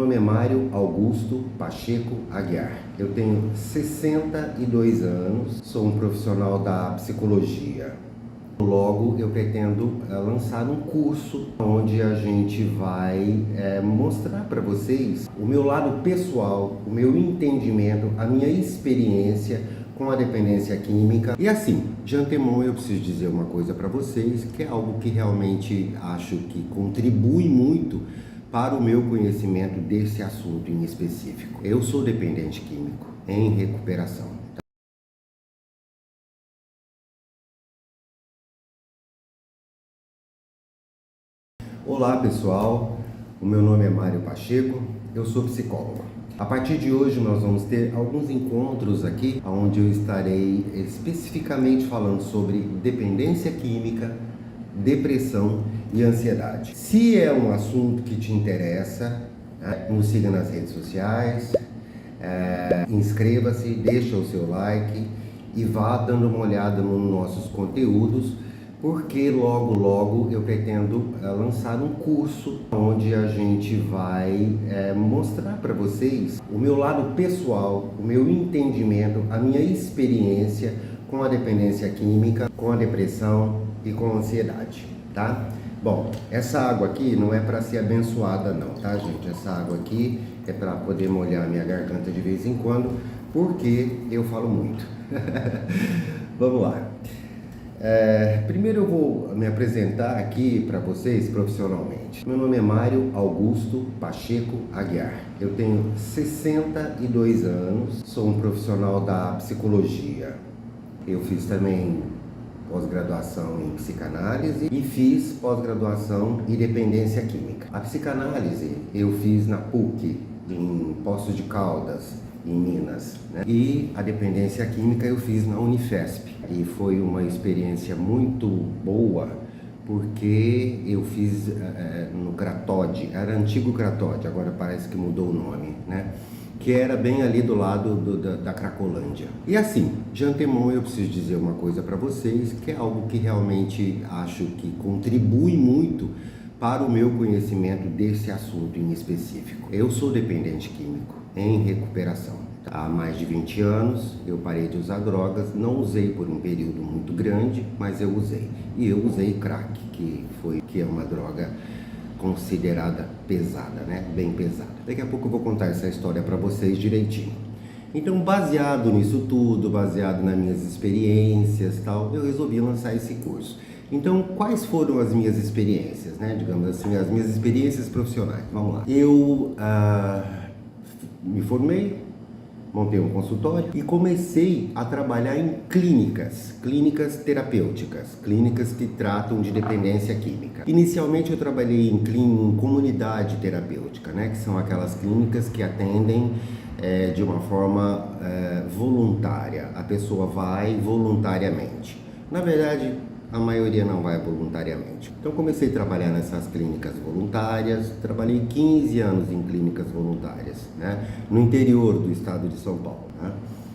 nome é Mário Augusto Pacheco Aguiar. Eu tenho 62 anos, sou um profissional da psicologia. Logo, eu pretendo lançar um curso onde a gente vai mostrar para vocês o meu lado pessoal, o meu entendimento, a minha experiência com a dependência química. E assim, de antemão eu preciso dizer uma coisa para vocês, que é algo que realmente acho que contribui muito para o meu conhecimento desse assunto em específico. Eu sou dependente químico em recuperação. Olá pessoal, o meu nome é Mário Pacheco, eu sou psicólogo. A partir de hoje nós vamos ter alguns encontros aqui, onde eu estarei especificamente falando sobre dependência química, depressão e ansiedade. Se é um assunto que te interessa, nos siga nas redes sociais, inscreva-se, deixa o seu like e vá dando uma olhada nos nossos conteúdos, porque logo eu pretendo lançar um curso onde a gente vai mostrar para vocês o meu lado pessoal, o meu entendimento, a minha experiência com a dependência química, com a depressão e com a ansiedade, tá? Bom, essa água aqui não é para ser abençoada não, tá gente? Essa água aqui é para poder molhar minha garganta de vez em quando, porque eu falo muito. Vamos lá. Primeiro eu vou me apresentar aqui para vocês profissionalmente. Meu nome é Mário Augusto Pacheco Aguiar. Eu tenho 62 anos, sou um profissional da psicologia. Eu fiz também pós-graduação em psicanálise e fiz pós-graduação em dependência química. A psicanálise eu fiz na PUC, em Poços de Caldas, em Minas, né? E a dependência química eu fiz na Unifesp. E foi uma experiência muito boa, porque eu fiz no Cratode, era antigo Cratode, agora parece que mudou o nome, né? Que era bem ali do lado da Cracolândia. E assim, de antemão eu preciso dizer uma coisa para vocês, que é algo que realmente acho que contribui muito para o meu conhecimento desse assunto em específico. Eu sou dependente químico em recuperação. Há mais de 20 anos eu parei de usar drogas, não usei por um período muito grande, mas eu usei. E eu usei crack, que é uma droga considerada pesada, né? Bem pesada. Daqui a pouco eu vou contar essa história para vocês direitinho. Então, baseado nisso tudo, baseado nas minhas experiências e tal, eu resolvi lançar esse curso. Então, quais foram as minhas experiências, né? Digamos assim, as minhas experiências profissionais. Vamos lá. Eu me formei, montei um consultório e comecei a trabalhar em clínicas terapêuticas, clínicas que tratam de dependência química. Inicialmente eu trabalhei em comunidade terapêutica, né, que são aquelas clínicas que atendem de uma forma voluntária. A pessoa vai voluntariamente. Na verdade, a maioria não vai voluntariamente. Então comecei a trabalhar nessas clínicas voluntárias, trabalhei 15 anos em clínicas voluntárias, né, no interior do estado de São Paulo, né?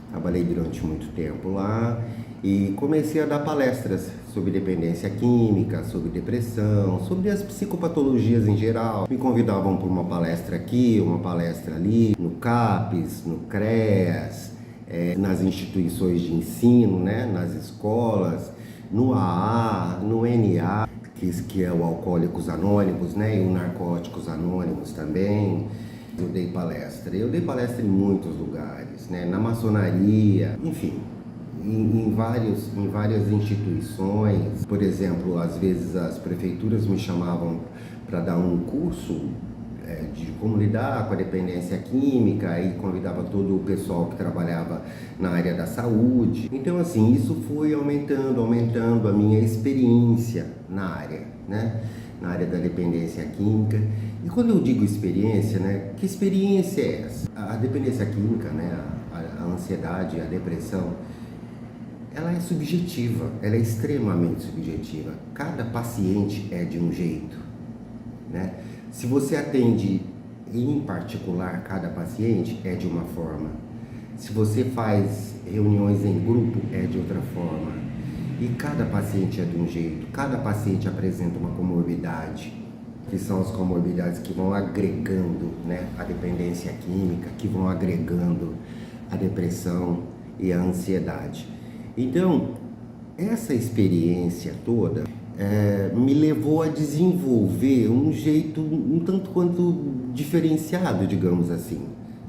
Trabalhei durante muito tempo lá e comecei a dar palestras sobre dependência química, sobre depressão, sobre as psicopatologias em geral. Me convidavam para uma palestra aqui, uma palestra ali, no CAPES, no CREAS, nas instituições de ensino, né, nas escolas, no AA, no NA, que é o Alcoólicos Anônimos, né, e o Narcóticos Anônimos também. Eu dei palestra em muitos lugares, né, na maçonaria, enfim, em várias instituições. Por exemplo, às vezes as prefeituras me chamavam para dar um curso de como lidar com a dependência química e convidava todo o pessoal que trabalhava na área da saúde. Então assim, isso foi aumentando a minha experiência na área, né? Na área da dependência química. E quando eu digo experiência, né? Que experiência é essa? A dependência química, né? A ansiedade, a depressão, ela é subjetiva, ela é extremamente subjetiva. Cada paciente é de um jeito, né? Se você atende em particular cada paciente, é de uma forma. Se você faz reuniões em grupo, é de outra forma. E cada paciente é de um jeito, cada paciente apresenta uma comorbidade. que são as comorbidades que vão agregando, né, a dependência química, que vão agregando a depressão e a ansiedade. Então, essa experiência toda me levou a desenvolver um jeito um tanto quanto diferenciado, digamos assim,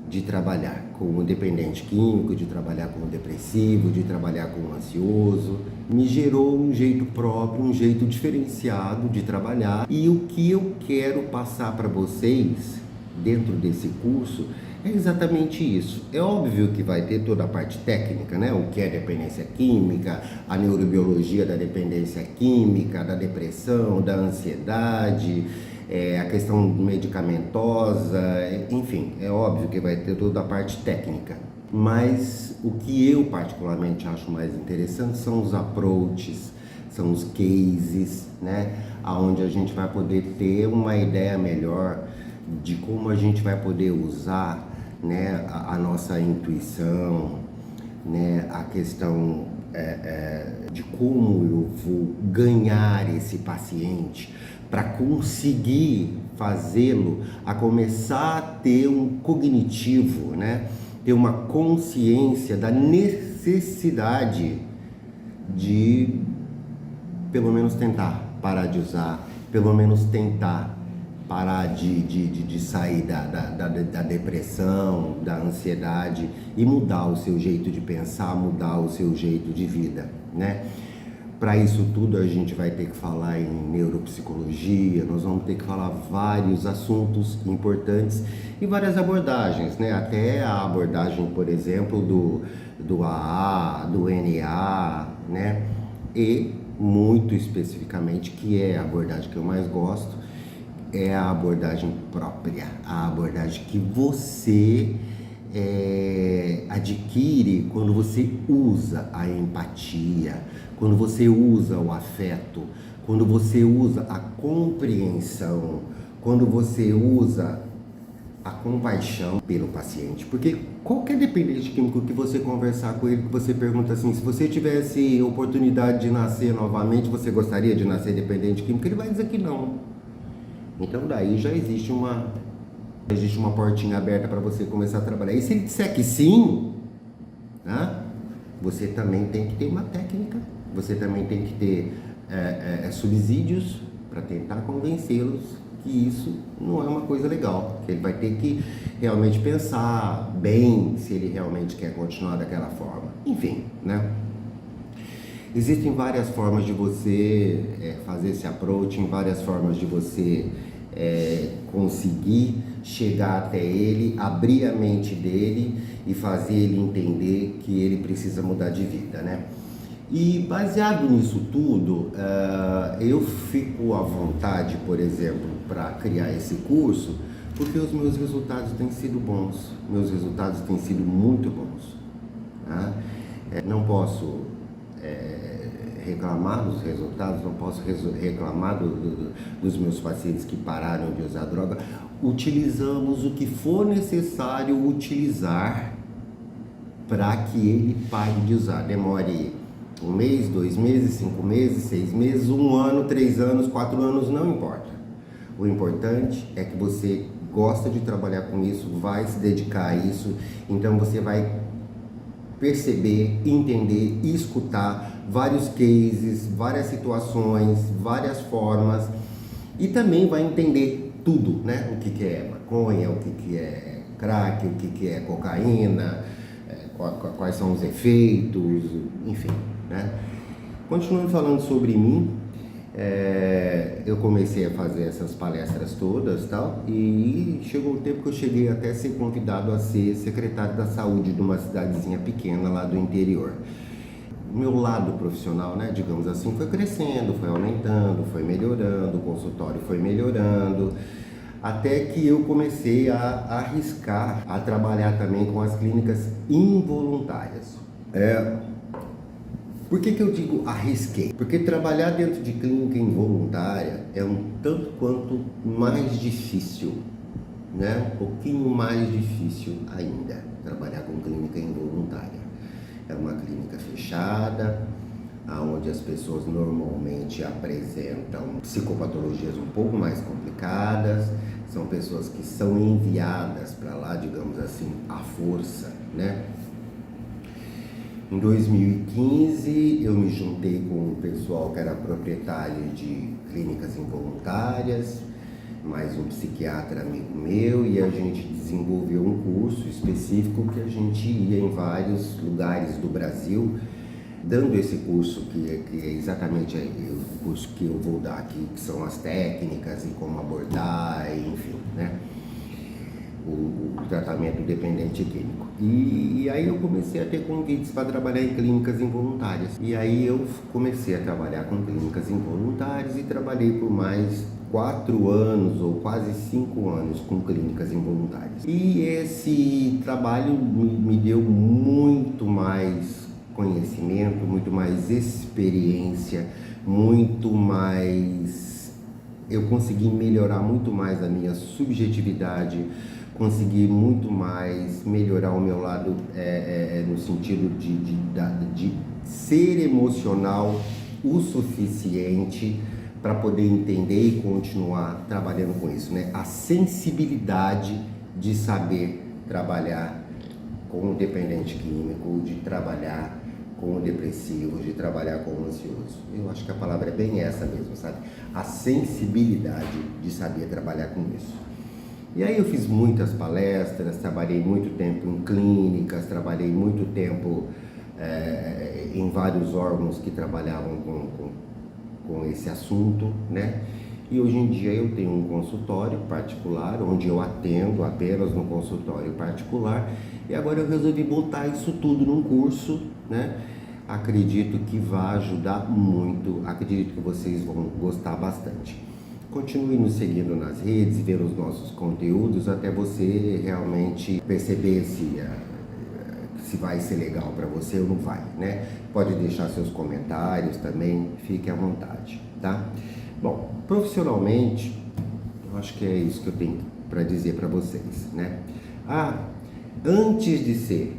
de trabalhar com o dependente químico, de trabalhar com o depressivo, de trabalhar com o ansioso. Me gerou um jeito próprio, um jeito diferenciado de trabalhar. E o que eu quero passar para vocês dentro desse curso é exatamente isso. É óbvio que vai ter toda a parte técnica, né? O que é dependência química, a neurobiologia da dependência química, da depressão, da ansiedade, a questão medicamentosa, enfim, é óbvio que vai ter toda a parte técnica. Mas o que eu particularmente acho mais interessante são os approaches, são os cases, né? Onde a gente vai poder ter uma ideia melhor de como a gente vai poder usar, né, a nossa intuição, né, a questão de como eu vou ganhar esse paciente para conseguir fazê-lo a começar a ter um cognitivo, né, ter uma consciência da necessidade de pelo menos tentar parar de usar, pelo menos tentar parar de sair da depressão, da ansiedade e mudar o seu jeito de pensar, mudar o seu jeito de vida, né? Para isso tudo a gente vai ter que falar em neuropsicologia, nós vamos ter que falar vários assuntos importantes e várias abordagens, né? Até a abordagem, por exemplo, do AA, do NA, né? E muito especificamente, que é a abordagem que eu mais gosto, é a abordagem própria, a abordagem que você adquire quando você usa a empatia, quando você usa o afeto, quando você usa a compreensão, quando você usa a compaixão pelo paciente. Porque qualquer dependente químico que você conversar com ele, que você pergunta assim, se você tivesse oportunidade de nascer novamente, você gostaria de nascer dependente químico? Ele vai dizer que não. Então daí já existe uma portinha aberta para você começar a trabalhar. E se ele disser que sim, né, você também tem que ter uma técnica, você também tem que ter subsídios para tentar convencê-los que isso não é uma coisa legal, que ele vai ter que realmente pensar bem se ele realmente quer continuar daquela forma. Enfim, né? Existem várias formas de você fazer esse approach, várias formas de você conseguir chegar até ele, abrir a mente dele e fazer ele entender que ele precisa mudar de vida, né? E baseado nisso tudo, eu fico à vontade, por exemplo, para criar esse curso, porque os meus resultados têm sido bons, meus resultados têm sido muito bons, tá? Não posso reclamar dos resultados, não posso reclamar dos meus pacientes que pararam de usar droga. Utilizamos o que for necessário utilizar para que ele pare de usar. Demore 1 mês, 2 meses, 5 meses, 6 meses, 1 ano, 3 anos, 4 anos, não importa. O importante é que você gosta de trabalhar com isso, vai se dedicar a isso, então você vai perceber, entender e escutar vários cases, várias situações, várias formas, e também vai entender tudo, né? O que é maconha, o que é crack, o que é cocaína, quais são os efeitos, enfim, né? Continuando falando sobre mim, eu comecei a fazer essas palestras todas, tal, e chegou o tempo que eu cheguei até a ser convidado a ser secretário da saúde de uma cidadezinha pequena lá do interior. O meu lado profissional, né, digamos assim, foi crescendo, foi aumentando, foi melhorando, o consultório foi melhorando, até que eu comecei a arriscar a trabalhar também com as clínicas involuntárias. Por que eu digo arrisquei? Porque trabalhar dentro de clínica involuntária é um tanto quanto mais difícil, né? Um pouquinho mais difícil ainda, trabalhar com clínica involuntária. É uma clínica fechada, onde as pessoas normalmente apresentam psicopatologias um pouco mais complicadas, são pessoas que são enviadas para lá, digamos assim, à força, né? Em 2015, eu me juntei com um pessoal que era proprietário de clínicas involuntárias, mais um psiquiatra amigo meu, e a gente desenvolveu um curso específico que a gente ia em vários lugares do Brasil, dando esse curso que é exatamente o curso que eu vou dar aqui, que são as técnicas e como abordar, enfim, né? O tratamento dependente químico. E aí eu comecei a ter convites para trabalhar em clínicas involuntárias. E aí eu comecei a trabalhar com clínicas involuntárias e trabalhei por mais 4 anos ou quase 5 anos com clínicas involuntárias. E esse trabalho me deu muito mais conhecimento, muito mais experiência, muito mais... Eu consegui melhorar muito mais a minha subjetividade, consegui muito mais melhorar o meu lado no sentido de ser emocional o suficiente para poder entender e continuar trabalhando com isso, né? A sensibilidade de saber trabalhar com o dependente químico, de trabalhar com o depressivo, de trabalhar com o ansioso. Eu acho que a palavra é bem essa mesmo, sabe? A sensibilidade de saber trabalhar com isso. E aí eu fiz muitas palestras, trabalhei muito tempo em clínicas, trabalhei muito tempo em vários órgãos que trabalhavam com esse assunto, né? E hoje em dia eu tenho um consultório particular, onde eu atendo apenas no consultório particular, e agora eu resolvi botar isso tudo num curso, né? Acredito que vai ajudar muito, acredito que vocês vão gostar bastante. Continue nos seguindo nas redes e ver os nossos conteúdos até você realmente perceber se vai ser legal para você ou não vai, né? Pode deixar seus comentários também, fique à vontade, tá? Bom, profissionalmente, eu acho que é isso que eu tenho para dizer para vocês, né? Antes de ser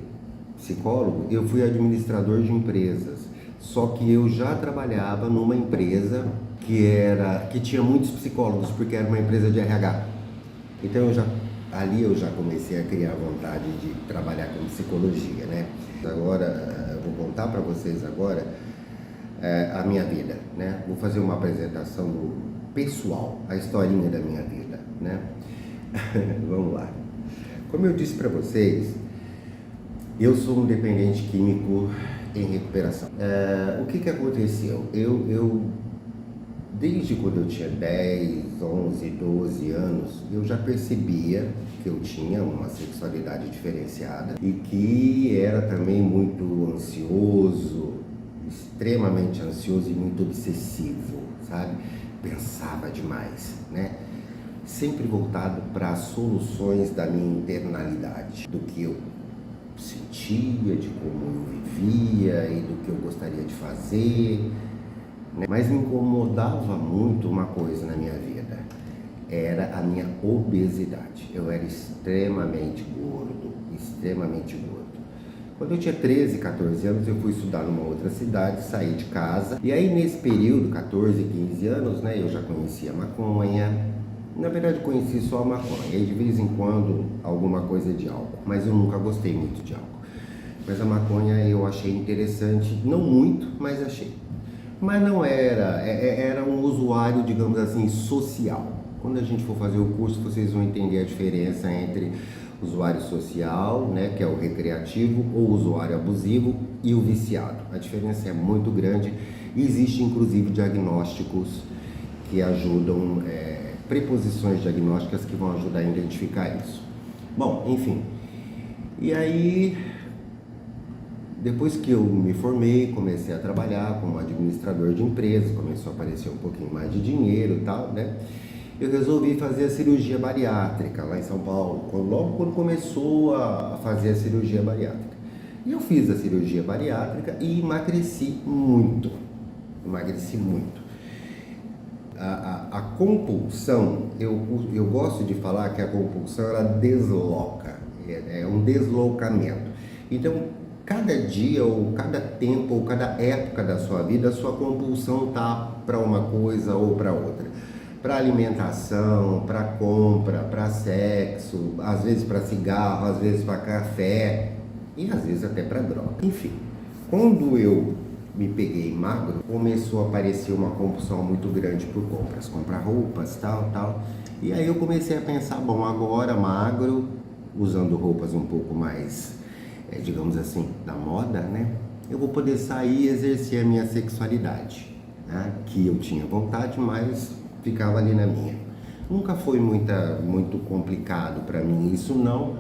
psicólogo, eu fui administrador de empresas, só que eu já trabalhava numa empresa que tinha muitos psicólogos, porque era uma empresa de RH. Então ali eu já comecei a criar vontade de trabalhar com psicologia, né? Agora, eu vou contar para vocês agora a minha vida, né? Vou fazer uma apresentação pessoal, a historinha da minha vida, né? Vamos lá. Como eu disse para vocês, eu sou um dependente químico em recuperação. O que aconteceu? Desde quando eu tinha 10, 11, 12 anos, eu já percebia que eu tinha uma sexualidade diferenciada e que era também muito ansioso, extremamente ansioso e muito obsessivo, sabe? Pensava demais, né? Sempre voltado para as soluções da minha internalidade, do que eu sentia, de como eu vivia e do que eu gostaria de fazer. Mas me incomodava muito uma coisa na minha vida, era a minha obesidade. Eu era extremamente gordo, extremamente gordo. Quando eu tinha 13, 14 anos, eu fui estudar numa outra cidade, saí de casa. E aí nesse período, 14, 15 anos, né, eu já conhecia maconha. Na verdade, conheci só a maconha e de vez em quando alguma coisa de álcool, mas eu nunca gostei muito de álcool. Mas a maconha eu achei interessante, não muito, mas achei. Mas não era um usuário, digamos assim, social. Quando a gente for fazer o curso, vocês vão entender a diferença entre usuário social, né, que é o recreativo, ou usuário abusivo, e o viciado. A diferença é muito grande e existe inclusive diagnósticos que ajudam, preposições diagnósticas que vão ajudar a identificar isso. Bom, enfim, e aí... Depois que eu me formei, comecei a trabalhar como administrador de empresas, começou a aparecer um pouquinho mais de dinheiro e tal, né? Eu resolvi fazer a cirurgia bariátrica lá em São Paulo, logo quando começou a fazer a cirurgia bariátrica. E eu fiz a cirurgia bariátrica e emagreci muito, A compulsão, eu gosto de falar que a compulsão ela desloca, é um deslocamento. Então, cada dia ou cada tempo ou cada época da sua vida, a sua compulsão tá para uma coisa ou para outra. Para alimentação, para compra, para sexo, às vezes para cigarro, às vezes para café e às vezes até para droga. Enfim, quando eu me peguei magro, começou a aparecer uma compulsão muito grande por compras, comprar roupas, tal. E aí eu comecei a pensar, bom, agora magro, usando roupas um pouco mais, digamos assim, da moda, né? Eu vou poder sair e exercer a minha sexualidade, né? Que eu tinha vontade, mas ficava ali na minha. Nunca foi muito complicado para mim isso não,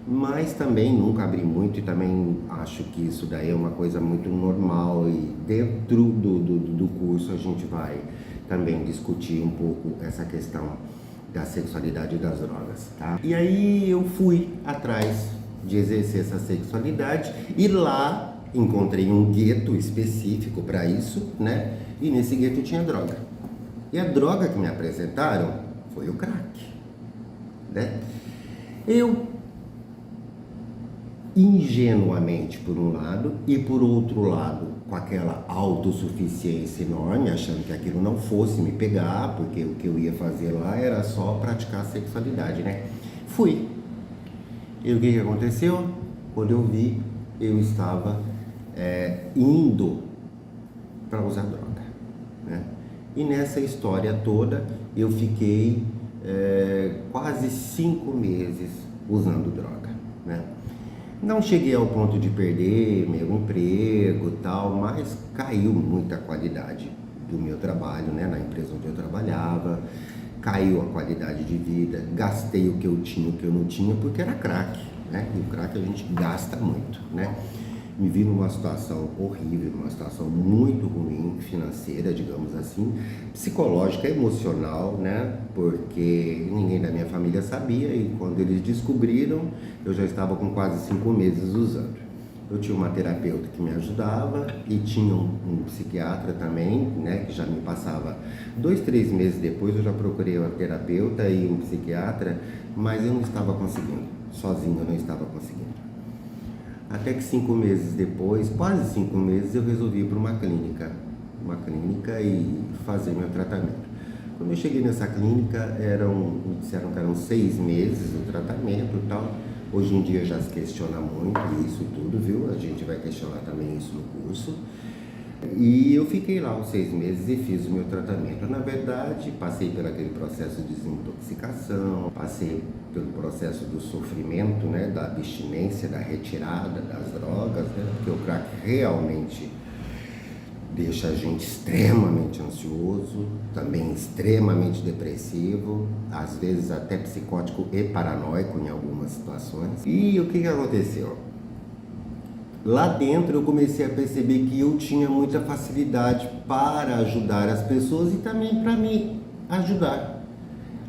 mas também nunca abri muito e também acho que isso daí é uma coisa muito normal e dentro do curso a gente vai também discutir um pouco essa questão da sexualidade e das drogas, tá? E aí eu fui atrás de exercer essa sexualidade e lá encontrei um gueto específico para isso, né? E nesse gueto tinha droga. E a droga que me apresentaram foi o crack, né? Eu, ingenuamente por um lado, e por outro lado, com aquela autossuficiência enorme, achando que aquilo não fosse me pegar, porque o que eu ia fazer lá era só praticar a sexualidade, né? Fui. E o que aconteceu? Quando eu vi, eu estava indo para usar droga, né? E nessa história toda, eu fiquei quase 5 meses usando droga, né? Não cheguei ao ponto de perder meu emprego e tal, mas caiu muita qualidade do meu trabalho, né? Na empresa onde eu trabalhava, caiu a qualidade de vida, gastei o que eu tinha, o que eu não tinha, porque era crack, né? E o crack a gente gasta muito, né? Me vi numa situação horrível, numa situação muito ruim, financeira, digamos assim, psicológica, emocional, né? Porque ninguém da minha família sabia e quando eles descobriram, eu já estava com quase 5 meses usando. Eu tinha uma terapeuta que me ajudava e tinha um psiquiatra também, né? Que já me passava 2, 3 meses depois, eu já procurei uma terapeuta e um psiquiatra, mas eu não estava conseguindo, sozinho eu não estava conseguindo. Até que 5 meses depois, quase 5 meses, eu resolvi ir para uma clínica e fazer meu tratamento. Quando eu cheguei nessa clínica, me disseram que eram 6 meses o tratamento e tal. Hoje em dia já se questiona muito isso tudo, viu? A gente vai questionar também isso no curso. E eu fiquei lá os 6 meses e fiz o meu tratamento. Na verdade, passei por aquele processo de desintoxicação, passei pelo processo do sofrimento, né, da abstinência, da retirada das drogas, né, porque o crack realmente deixa a gente extremamente ansioso, também extremamente depressivo, às vezes até psicótico e paranoico em algumas situações. E o que aconteceu? Lá dentro eu comecei a perceber que eu tinha muita facilidade para ajudar as pessoas e também para me ajudar.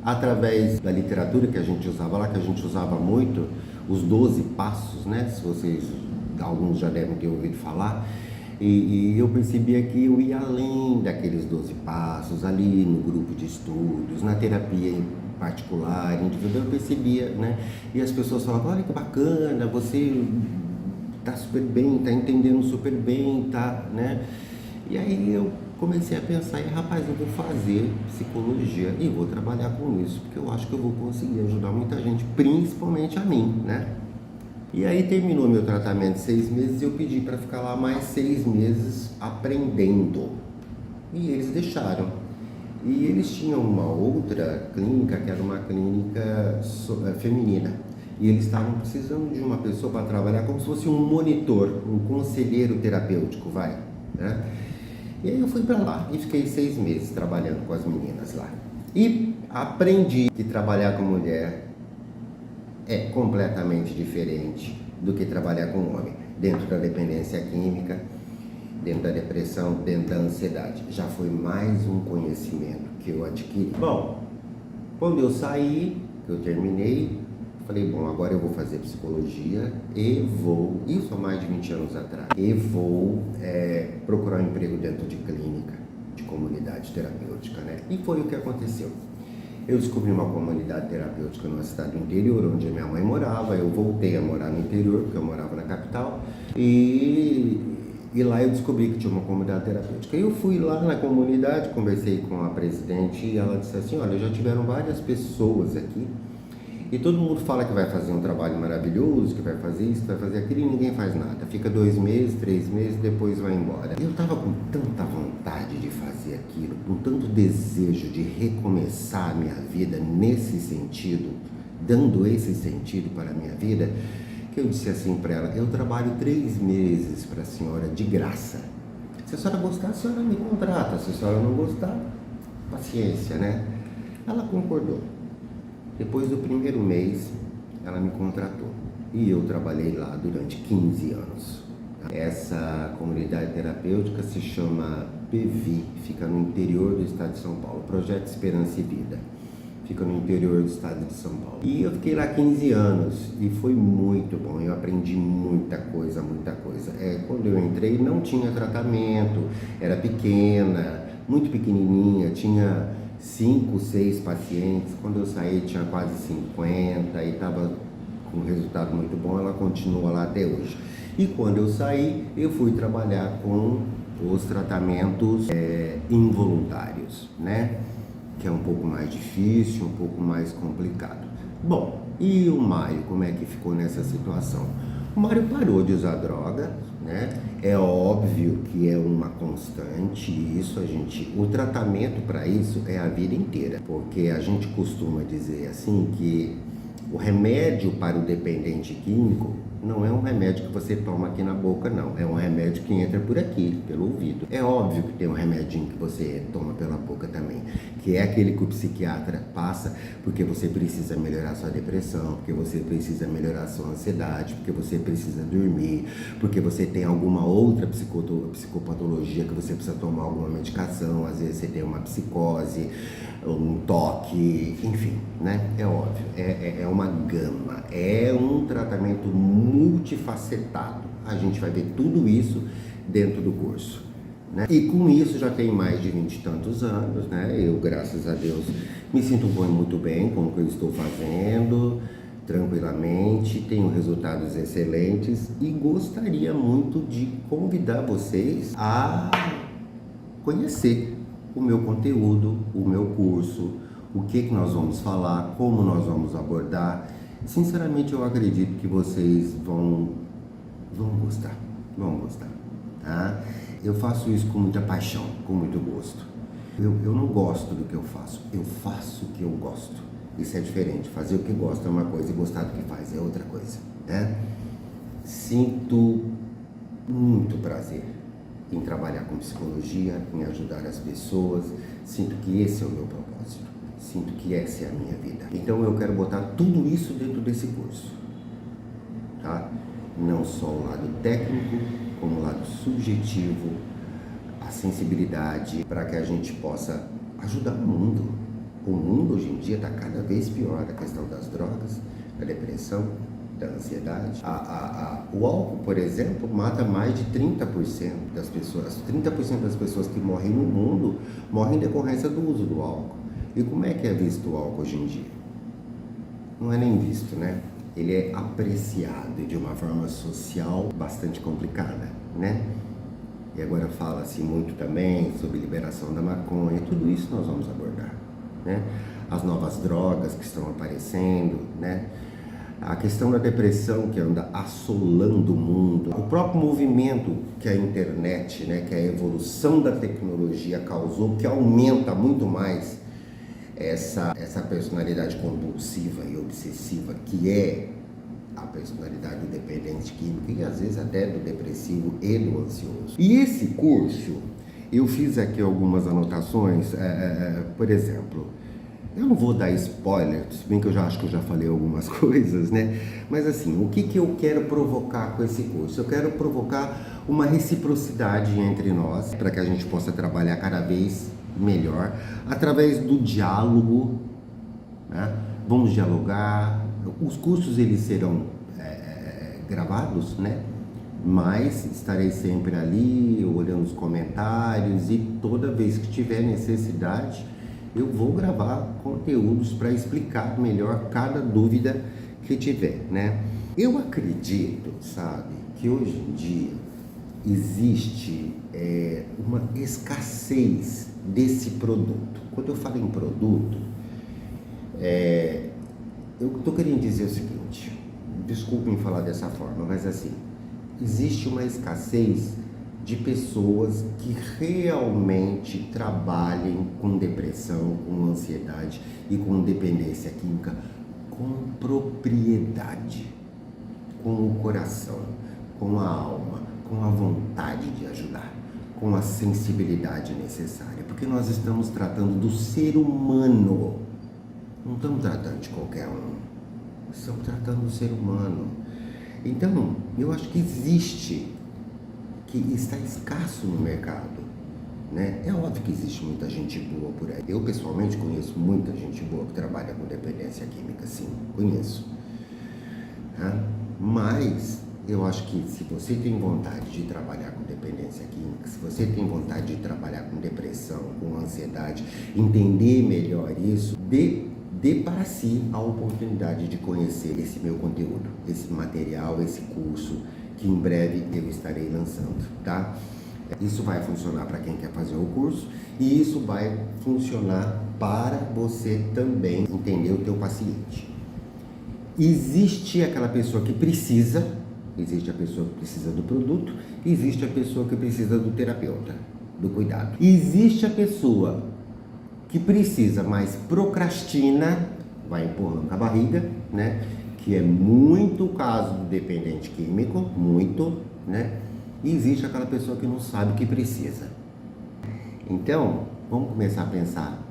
Através da literatura que a gente usava lá, que a gente usava muito, os 12 passos, né? Se vocês, alguns já devem ter ouvido falar. E eu percebia que eu ia além daqueles 12 passos, ali no grupo de estudos, na terapia em particular, individual, eu percebia, né? E as pessoas falavam, olha que bacana, você tá super bem, tá entendendo super bem, tá, né? E aí eu comecei a pensar, rapaz, eu vou fazer psicologia e vou trabalhar com isso, porque eu acho que eu vou conseguir ajudar muita gente, principalmente a mim, né? E aí terminou meu tratamento de 6 meses e eu pedi para ficar lá mais 6 meses aprendendo. E eles deixaram. E eles tinham uma outra clínica, que era uma clínica feminina. E eles estavam precisando de uma pessoa para trabalhar como se fosse um monitor, um conselheiro terapêutico, né? E aí eu fui para lá e fiquei 6 meses trabalhando com as meninas lá. E aprendi que trabalhar com mulher é completamente diferente do que trabalhar com homem, dentro da dependência química, dentro da depressão, dentro da ansiedade. Já foi mais um conhecimento que eu adquiri. Bom, quando eu saí, eu terminei, falei, bom, agora eu vou fazer psicologia e vou, isso há mais de 20 anos atrás, e vou procurar um emprego dentro de clínica, de comunidade terapêutica, né? E foi o que aconteceu. Eu descobri uma comunidade terapêutica numa cidade do interior, onde a minha mãe morava. Eu voltei a morar no interior, porque eu morava na capital. E lá eu descobri que tinha uma comunidade terapêutica. Eu fui lá na comunidade, conversei com a presidente e ela disse assim, olha, já tiveram várias pessoas aqui e todo mundo fala que vai fazer um trabalho maravilhoso, que vai fazer isso, que vai fazer aquilo e ninguém faz nada. Fica 2 meses, 3 meses, depois vai embora. Eu estava com tanta vontade de fazer aquilo, com tanto desejo de recomeçar a minha vida nesse sentido, dando esse sentido para a minha vida, que eu disse assim para ela, eu trabalho 3 meses para a senhora de graça. Se a senhora gostar, a senhora me contrata. Se a senhora não gostar, paciência, né? Ela concordou. Depois do primeiro mês, ela me contratou. E eu trabalhei lá durante 15 anos. Essa comunidade terapêutica se chama PV, fica no interior do estado de São Paulo, Projeto Esperança e Vida. Fica no interior do estado de São Paulo. E eu fiquei lá 15 anos e foi muito bom, eu aprendi muita coisa, muita coisa. Quando eu entrei não tinha tratamento, era pequena, muito pequenininha, tinha 5, 6 pacientes. Quando eu saí tinha quase 50 e estava com um resultado muito bom, ela continua lá até hoje. E quando eu saí, eu fui trabalhar com os tratamentos involuntários, né? Que é um pouco mais difícil, um pouco mais complicado. Bom, e o Mário, como é que ficou nessa situação? O Mário parou de usar droga, né? É óbvio que é uma constante isso, o tratamento para isso é a vida inteira, porque a gente costuma dizer assim que o remédio para o dependente químico não é um remédio que você toma aqui na boca, não. É um remédio que entra por aqui, pelo ouvido. É óbvio que tem um remedinho que você toma pela boca também, que é aquele que o psiquiatra passa porque você precisa melhorar sua depressão, porque você precisa melhorar sua ansiedade, porque você precisa dormir, porque você tem alguma outra psicopatologia que você precisa tomar alguma medicação, às vezes você tem uma psicose, um toque, enfim, né? É óbvio, é uma gama, é um tratamento multifacetado. A gente vai ver tudo isso dentro do curso, né? E com isso já tem mais de 20 e tantos anos, né? Eu, graças a Deus, me sinto muito bem com o que eu estou fazendo, tranquilamente, tenho resultados excelentes e gostaria muito de convidar vocês a conhecer o meu conteúdo, o meu curso, o que nós vamos falar, como nós vamos abordar. Sinceramente, eu acredito que vocês vão gostar, tá? Eu faço isso com muita paixão, com muito gosto. Eu não gosto do que eu faço o que eu gosto. Isso é diferente, fazer o que gosta é uma coisa e gostar do que faz é outra coisa, né? Sinto muito prazer em trabalhar com psicologia, em ajudar as pessoas. Sinto que esse é o meu propósito, sinto que essa é a minha vida. Então eu quero botar tudo isso dentro desse curso, tá? Não só o lado técnico, como o lado subjetivo, a sensibilidade, para que a gente possa ajudar o mundo. O mundo hoje em dia está cada vez pior, a questão das drogas, da depressão, da ansiedade. O álcool, por exemplo, mata mais de 30% das pessoas. 30% das pessoas que morrem no mundo morrem em decorrência do uso do álcool. E como é que é visto o álcool hoje em dia? Não é nem visto, né? Ele é apreciado de uma forma social bastante complicada, né? E agora fala-se muito também sobre liberação da maconha, tudo isso nós vamos abordar, né? As novas drogas que estão aparecendo, né? A questão da depressão que anda assolando o mundo, o próprio movimento que a internet, né, que a evolução da tecnologia causou, que aumenta muito mais essa personalidade compulsiva e obsessiva, que é a personalidade do dependente químico e às vezes até do depressivo e do ansioso. E esse curso, eu fiz aqui algumas anotações, por exemplo, eu não vou dar spoiler, se bem que eu já acho que eu já falei algumas coisas, né? Mas assim, o que eu quero provocar com esse curso? Eu quero provocar uma reciprocidade entre nós, para que a gente possa trabalhar cada vez melhor, através do diálogo, né? Vamos dialogar, os cursos eles serão gravados, né? Mas estarei sempre ali, olhando os comentários e toda vez que tiver necessidade, eu vou gravar conteúdos para explicar melhor cada dúvida que tiver, né? Eu acredito, sabe, que hoje em dia existe uma escassez desse produto. Quando eu falo em produto, eu estou querendo dizer o seguinte, desculpem falar dessa forma, mas assim, existe uma escassez de pessoas que realmente trabalhem com depressão, com ansiedade e com dependência química com propriedade, com o coração, com a alma, com a vontade de ajudar, com a sensibilidade necessária, porque nós estamos tratando do ser humano, não estamos tratando de qualquer um, estamos tratando do ser humano. Então, eu acho que existe, que está escasso no mercado, né? É óbvio que existe muita gente boa por aí. Eu, pessoalmente, conheço muita gente boa que trabalha com dependência química, sim, conheço. Tá? Mas eu acho que se você tem vontade de trabalhar com dependência química, se você tem vontade de trabalhar com depressão, com ansiedade, entender melhor isso, dê para si a oportunidade de conhecer esse meu conteúdo, esse material, esse curso, que em breve eu estarei lançando, tá? Isso vai funcionar para quem quer fazer o curso e isso vai funcionar para você também entender o teu paciente. Existe aquela pessoa que precisa, existe a pessoa que precisa do produto, existe a pessoa que precisa do terapeuta, do cuidado. Existe a pessoa que precisa, mas procrastina, vai empurrando com a barriga, né? Que é muito o caso do dependente químico, muito, né? E existe aquela pessoa que não sabe o que precisa. Então, vamos começar a pensar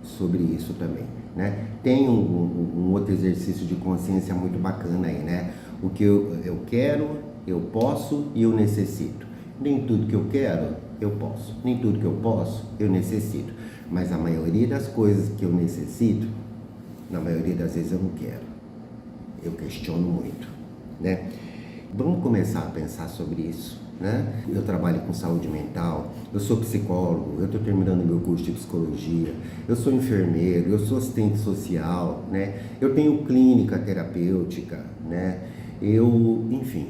sobre isso também, né? Tem um outro exercício de consciência muito bacana aí, né? O que eu quero, eu posso e eu necessito. Nem tudo que eu quero, eu posso. Nem tudo que eu posso, eu necessito. Mas a maioria das coisas que eu necessito, na maioria das vezes eu não quero. Eu questiono muito, né? Vamos começar a pensar sobre isso, né? Eu trabalho com saúde mental, eu sou psicólogo, eu estou terminando meu curso de psicologia, eu sou enfermeiro, eu sou assistente social, né? Eu tenho clínica terapêutica, né? Enfim,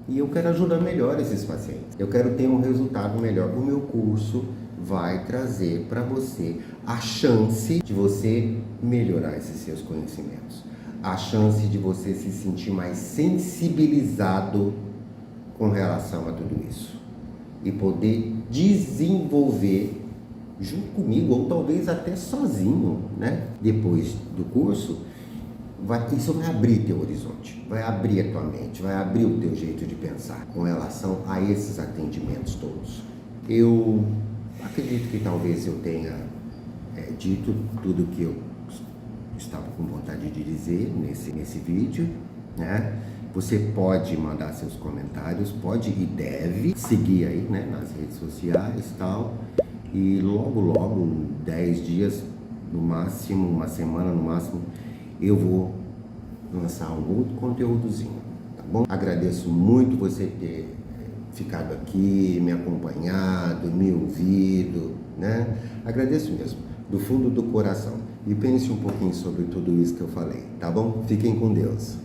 e eu quero ajudar melhor esses pacientes. Eu quero ter um resultado melhor. O meu curso vai trazer para você a chance de você melhorar esses seus conhecimentos. A chance de você se sentir mais sensibilizado com relação a tudo isso e poder desenvolver junto comigo ou talvez até sozinho, né? Depois do curso, isso vai abrir teu horizonte, vai abrir a tua mente, vai abrir o teu jeito de pensar com relação a esses atendimentos todos. Eu acredito que talvez eu tenha dito tudo que eu estava com vontade de dizer nesse vídeo, né? Você pode mandar seus comentários, pode e deve seguir aí, né, nas redes sociais e tal, e logo, 10 dias no máximo, uma semana no máximo, eu vou lançar um outro conteúdozinho, tá bom? Agradeço muito você ter ficado aqui, me acompanhado, me ouvido, né? Agradeço mesmo, do fundo do coração. E pense um pouquinho sobre tudo isso que eu falei, tá bom? Fiquem com Deus.